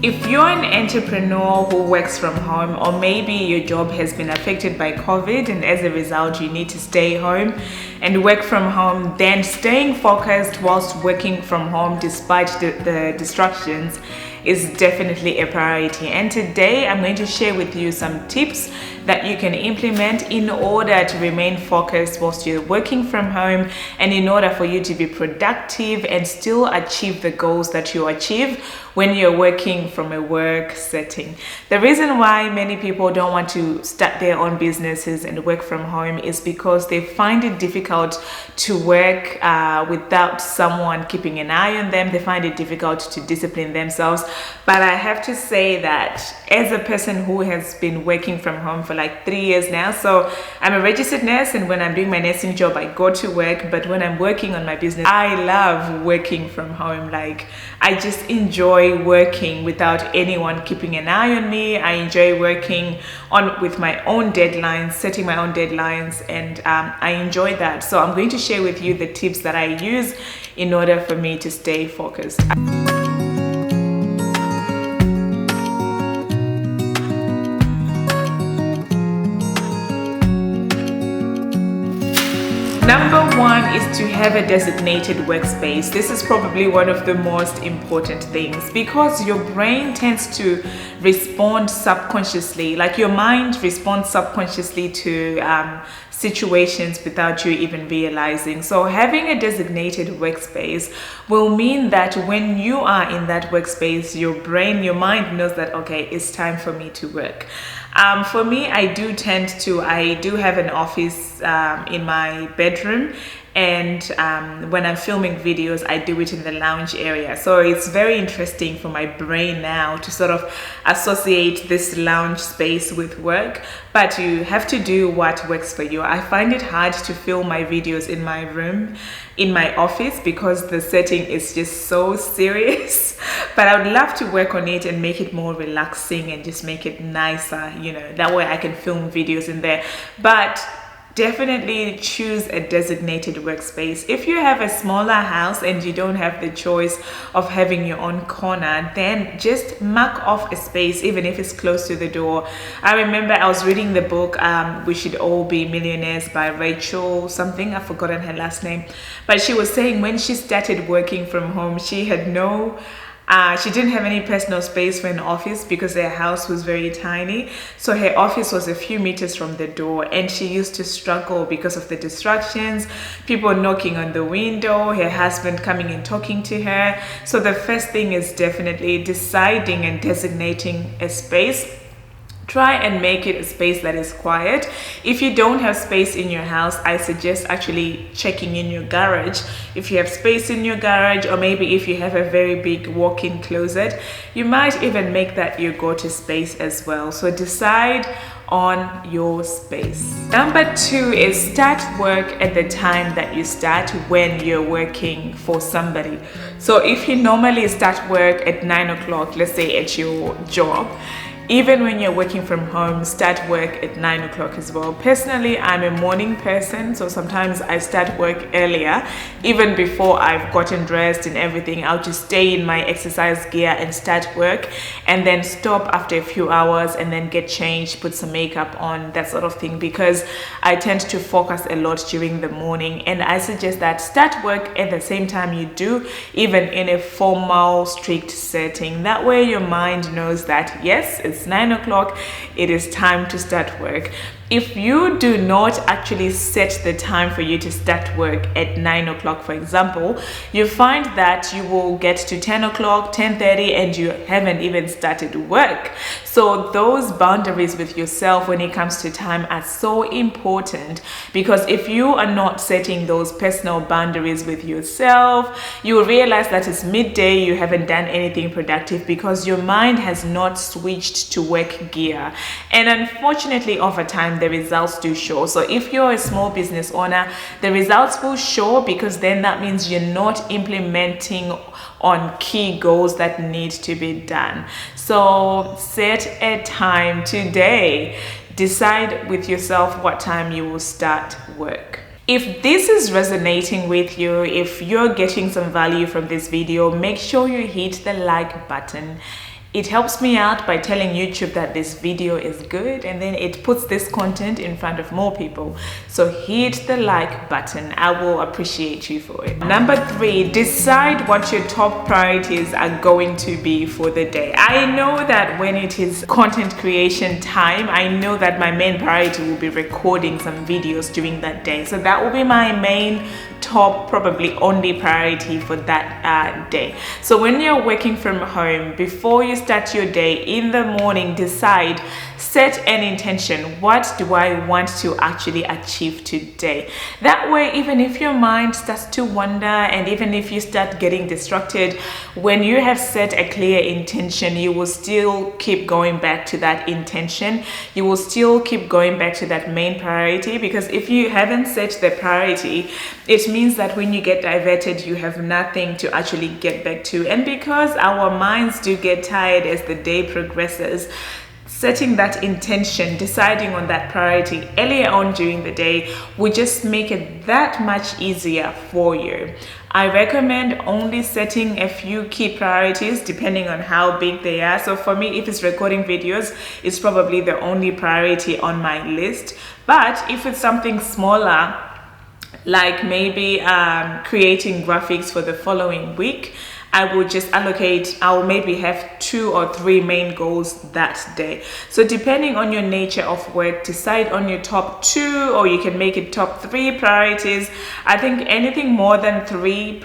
If you're an entrepreneur who works from home, or maybe your job has been affected by COVID and as a result you need to stay home and work from home, then staying focused whilst working from home despite the distractions is definitely a priority. And today I'm going to share with you some tips that you can implement in order to remain focused whilst you're working from home, and in order for you to be productive and still achieve the goals that you achieve when you're working from a work setting. The reason why many people don't want to start their own businesses and work from home is because they find it difficult to work without someone keeping an eye on them. They find it difficult to discipline themselves. But I have to say that as a person who has been working from home for like 3 years now, so I'm a registered nurse, and when I'm doing my nursing job I go to work, but when I'm working on my business I love working from home. Like, I just enjoy working without anyone keeping an eye on me. I enjoy working with my own deadlines, setting my own deadlines, and I enjoy that. So I'm going to share with you the tips that I use in order for me to stay focused. Number one is to have a designated workspace. This is probably one of the most important things, because your brain tends to respond subconsciously, like your mind responds subconsciously to situations without you even realizing. So having a designated workspace will mean that when you are in that workspace, your mind knows that, okay, it's time for me to work. For me, I do have an office in my bedroom, and when I'm filming videos I do it in the lounge area. So it's very interesting for my brain now to sort of associate this lounge space with work, but you have to do what works for you. I find it hard to film my videos in my room, in my office, because the setting is just so serious. But I would love to work on it and make it more relaxing and just make it nicer, that way I can film videos in there. But definitely choose a designated workspace. If you have a smaller house and you don't have the choice of having your own corner, then just mark off a space, even if it's close to the door. I remember I was reading the book We Should All Be Millionaires by Rachel something, I've forgotten her last name, but she was saying when she started working from home, she had she didn't have any personal space for an office because her house was very tiny. So her office was a few meters from the door, and she used to struggle because of the distractions, people knocking on the window, her husband coming and talking to her. So the first thing is definitely deciding and designating a space. Try and make it a space that is quiet. If you don't have space in your house, I suggest actually checking in your garage. If you have space in your garage, or maybe if you have a very big walk-in closet, you might even make that your go-to space as well. So decide on your space. Number two is start work at the time that you start when you're working for somebody. So if you normally start work at 9 o'clock, let's say at your job, even when you're working from home, start work at 9 o'clock as well. Personally, I'm a morning person, so sometimes I start work earlier, even before I've gotten dressed and everything. I'll just stay in my exercise gear and start work, and then stop after a few hours and then get changed, put some makeup on, that sort of thing, because I tend to focus a lot during the morning. And I suggest that start work at the same time you do, even in a formal, strict setting. That way your mind knows that, yes, it's 9 o'clock, it is time to start work. If you do not actually set the time for you to start work at 9 o'clock, for example, you find that you will get to 10 o'clock, 10:30, and you haven't even started work. So those boundaries with yourself when it comes to time are so important, because if you are not setting those personal boundaries with yourself, you will realize that it's midday, you haven't done anything productive because your mind has not switched to work gear. And unfortunately, over time, the results do show. So if you're a small business owner, the results will show, because then that means you're not implementing on key goals that need to be done. So set a time today. Decide with yourself what time you will start work. If this is resonating with you, if you're getting some value from this video, make sure you hit the like button It helps me out by telling YouTube that this video is good, and then it puts this content in front of more people. So hit the like button. I will appreciate you for it. Number 3, decide what your top priorities are going to be for the day. I know that when it is content creation time, I know that my main priority will be recording some videos during that day. So that will be my main top, probably only priority for that day. So when you're working from home, before you start your day in the morning, set an intention. What do I want to actually achieve today? That way, even if your mind starts to wander and even if you start getting distracted, when you have set a clear intention, you will still keep going back to that intention. You will still keep going back to that main priority, because if you haven't set the priority, it means that when you get diverted, you have nothing to actually get back to. And because our minds do get tired as the day progresses, setting that intention, deciding on that priority earlier on during the day will just make it that much easier for you. I recommend only setting a few key priorities depending on how big they are. So for me, if it's recording videos, it's probably the only priority on my list. But if it's something smaller, like maybe creating graphics for the following week, I will maybe have 2 or 3 main goals that day. So depending on your nature of work, decide on your top 2, or you can make it top 3 priorities. I think anything more than 3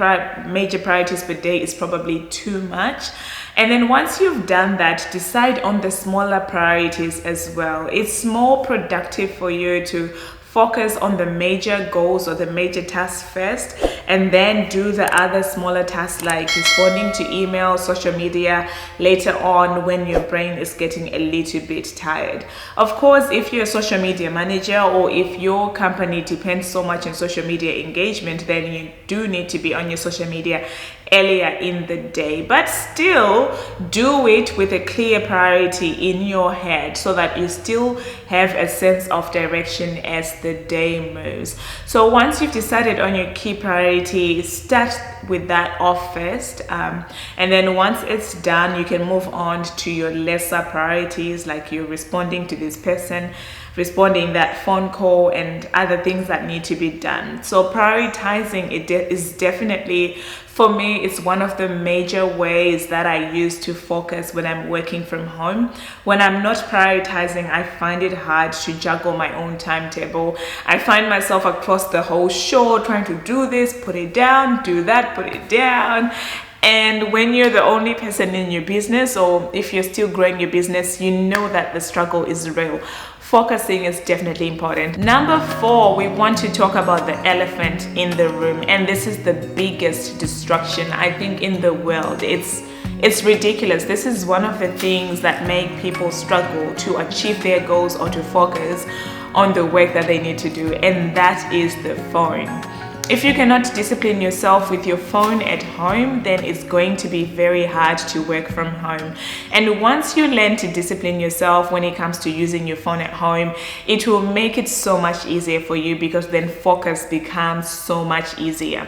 major priorities per day is probably too much. And then once you've done that, decide on the smaller priorities as well. It's more productive for you to focus on the major goals or the major tasks first, and then do the other smaller tasks like responding to email, social media later on when your brain is getting a little bit tired. Of course, if you're a social media manager or if your company depends so much on social media engagement, then you do need to be on your social media earlier in the day, but still do it with a clear priority in your head so that you still have a sense of direction as the day moves. So once you've decided on your key priority, start with that off first, and then once it's done, you can move on to your lesser priorities, like you're responding to this person, responding that phone call, and other things that need to be done. So prioritizing is definitely, for me, it's one of the major ways that I use to focus when I'm working from home. When I'm not prioritizing, I find it hard to juggle my own timetable. I find myself across the whole show trying to do this, put it down, do that, put it down. And when you're the only person in your business, or if you're still growing your business, you know that the struggle is real. Focusing is definitely important. Number 4, we want to talk about the elephant in the room, and this is the biggest distraction I think in the world. It's ridiculous. This is one of the things that make people struggle to achieve their goals or to focus on the work that they need to do, and that is the phone. If you cannot discipline yourself with your phone at home, then it's going to be very hard to work from home. And once you learn to discipline yourself when it comes to using your phone at home, it will make it so much easier for you, because then focus becomes so much easier.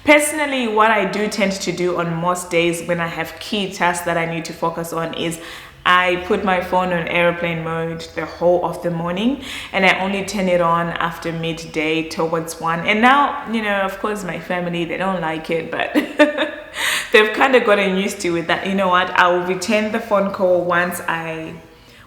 Personally, what I do tend to do on most days when I have key tasks that I need to focus on is I put my phone on airplane mode the whole of the morning, and I only turn it on after midday towards 1. And now, of course, my family, they don't like it, but they've kind of gotten used to it, that, you know what, I will return the phone call once I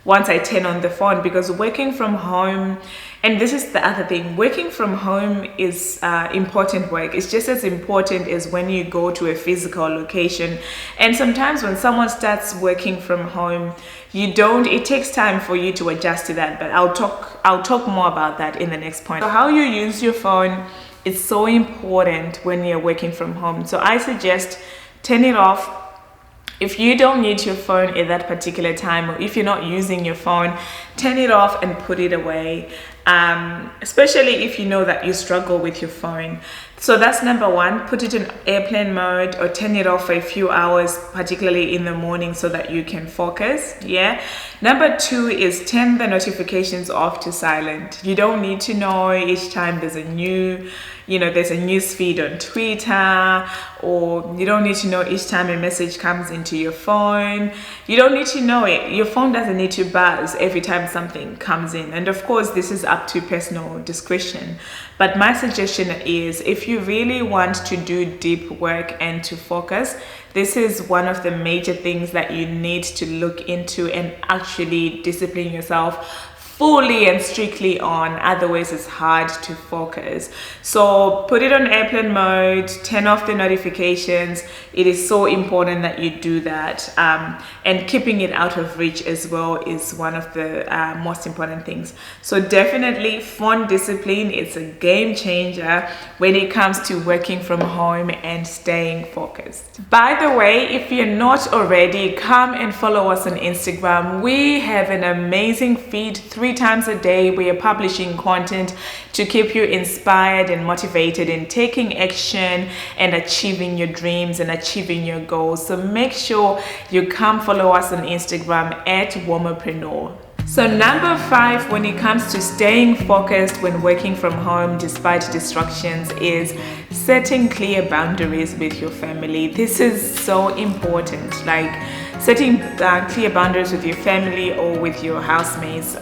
turn on the phone. Because working from home, and this is the other thing, working from home is important work. It's just as important as when you go to a physical location. And sometimes when someone starts working from home, it takes time for you to adjust to that. But I'll talk more about that in the next point. So how you use your phone is so important when you're working from home. So I suggest turn it off. If you don't need your phone at that particular time, or if you're not using your phone, turn it off and put it away. Especially if you know that you struggle with your phone. So that's number one. Put it in airplane mode or turn it off for a few hours, particularly in the morning, so that you can focus. Yeah. Number two is turn the notifications off to silent. You don't need to know each time there's a new, there's a news feed on Twitter, or you don't need to know each time a message comes into your phone. You don't need to know it. Your phone doesn't need to buzz every time something comes in. And of course, this is up to personal discretion. But my suggestion is, if you really want to do deep work and to focus, this is one of the major things that you need to look into and actually discipline yourself fully and strictly on. Otherwise it's hard to focus. So put it on airplane mode, turn off the notifications. It is so important that you do that, and keeping it out of reach as well is one of the most important things. So definitely phone discipline is a game changer when it comes to working from home and staying focused. By the way, if you're not already, come and follow us on Instagram. We have an amazing feed. 3 times a day we are publishing content to keep you inspired and motivated in taking action and achieving your dreams and achieving your goals. So make sure you come follow us on Instagram at Womapreneur. So number 5, when it comes to staying focused when working from home despite distractions, is setting clear boundaries with your family. This is so important, like setting clear boundaries with your family or with your housemates.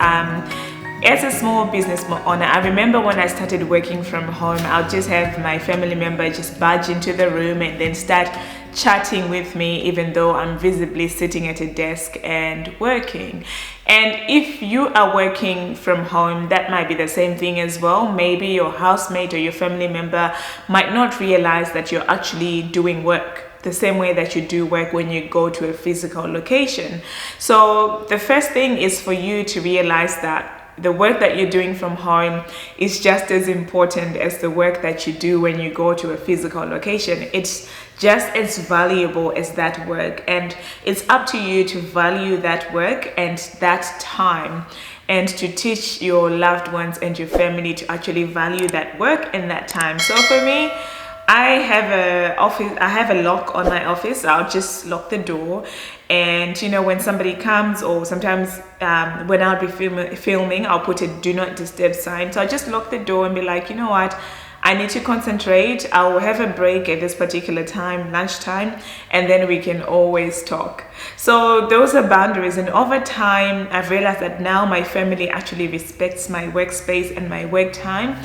As a small business owner, I remember when I started working from home, I'll just have my family member just barge into the room and then start chatting with me, even though I'm visibly sitting at a desk and working. And if you are working from home, that might be the same thing as well. Maybe your housemate or your family member might not realize that you're actually doing work the same way that you do work when you go to a physical location. So the first thing is for you to realize that the work that you're doing from home is just as important as the work that you do when you go to a physical location. It's just as valuable as that work, and it's up to you to value that work and that time, and to teach your loved ones and your family to actually value that work and that time. So for me, I have a lock on my office. I'll just lock the door, and when somebody comes, or sometimes when I'll be filming, I'll put a do not disturb sign. So I'll just lock the door and be like, you know what, I need to concentrate. I'll have a break at this particular time, lunchtime, and then we can always talk. So those are boundaries, and over time I've realized that now my family actually respects my workspace and my work time.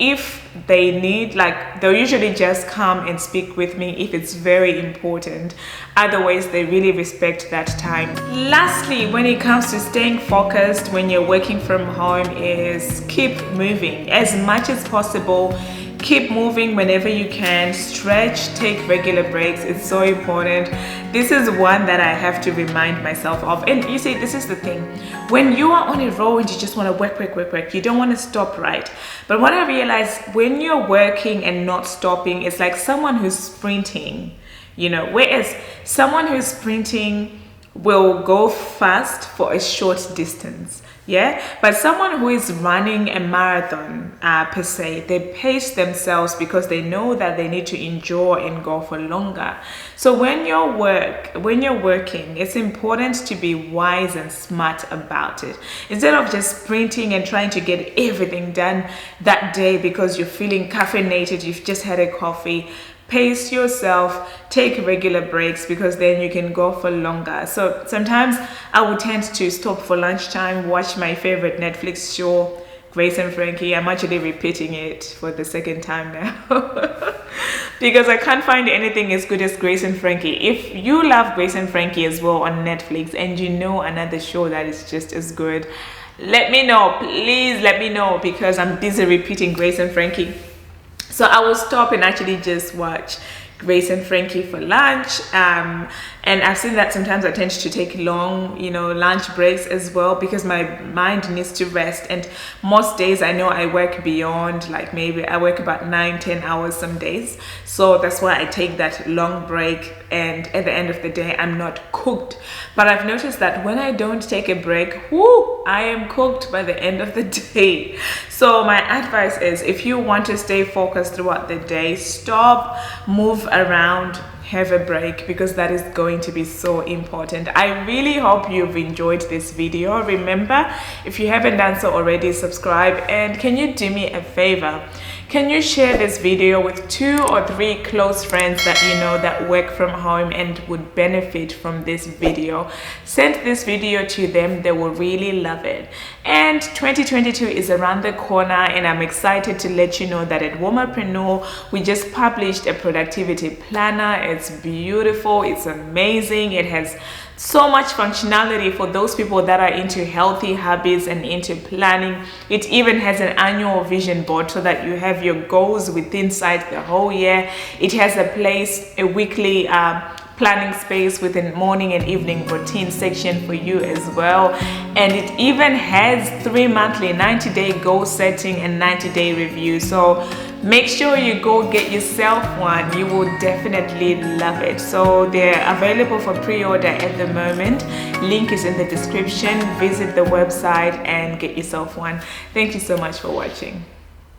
If they need, they'll usually just come and speak with me if it's very important. Otherwise, they really respect that time. Lastly, when it comes to staying focused when you're working from home, is keep moving as much as possible. Keep moving whenever you can. Stretch, take regular breaks. It's so important. This is one that I have to remind myself of. And you see, this is the thing. When you are on a roll and you just want to work, you don't want to stop, right? But what I realized, when you're working and not stopping, it's like someone who's sprinting, whereas someone who's sprinting will go fast for a short distance. Yeah, but someone who is running a marathon per se, they pace themselves because they know that they need to endure and go for longer. So when you're working, it's important to be wise and smart about it. Instead of just sprinting and trying to get everything done that day because you're feeling caffeinated, you've just had a coffee. Pace yourself, take regular breaks, because then you can go for longer. So sometimes I would tend to stop for lunchtime, watch my favorite Netflix show, Grace and Frankie. I'm actually repeating it for the second time now because I can't find anything as good as Grace and Frankie. If you love Grace and Frankie as well on Netflix, and you know another show that is just as good, let me know. Please let me know, because I'm busy repeating Grace and Frankie. So I will stop and actually just watch Grace and Frankie for lunch, and And I've seen that sometimes I tend to take long, lunch breaks as well, because my mind needs to rest. And most days I know I work beyond, like maybe I work about 9-10 hours some days. So that's why I take that long break, and at the end of the day I'm not cooked. But I've noticed that when I don't take a break, I am cooked by the end of the day. So my advice is, if you want to stay focused throughout the day, stop, move around, have a break, because that is going to be so important. I really hope you've enjoyed this video. Remember, if you haven't done so already, subscribe. And can you do me a favor? Can you share this video with 2 or 3 close friends that you know that work from home and would benefit from this video? Send this video to them. They will really love it. And 2022 is around the corner, and I'm excited to let you know that at Womanpreneur, we just published a productivity planner. It's beautiful. It's amazing. It has so much functionality for those people that are into healthy habits and into planning. It even has an annual vision board so that you have your goals within inside the whole year. It has a weekly planning space with a morning and evening routine section for you as well. And it even has 3 monthly 90-day goal setting and 90-day review. So make sure you go get yourself one. You will definitely love it. So they're available for pre-order at the moment. Link is in the description. Visit the website and get yourself one. Thank you so much for watching.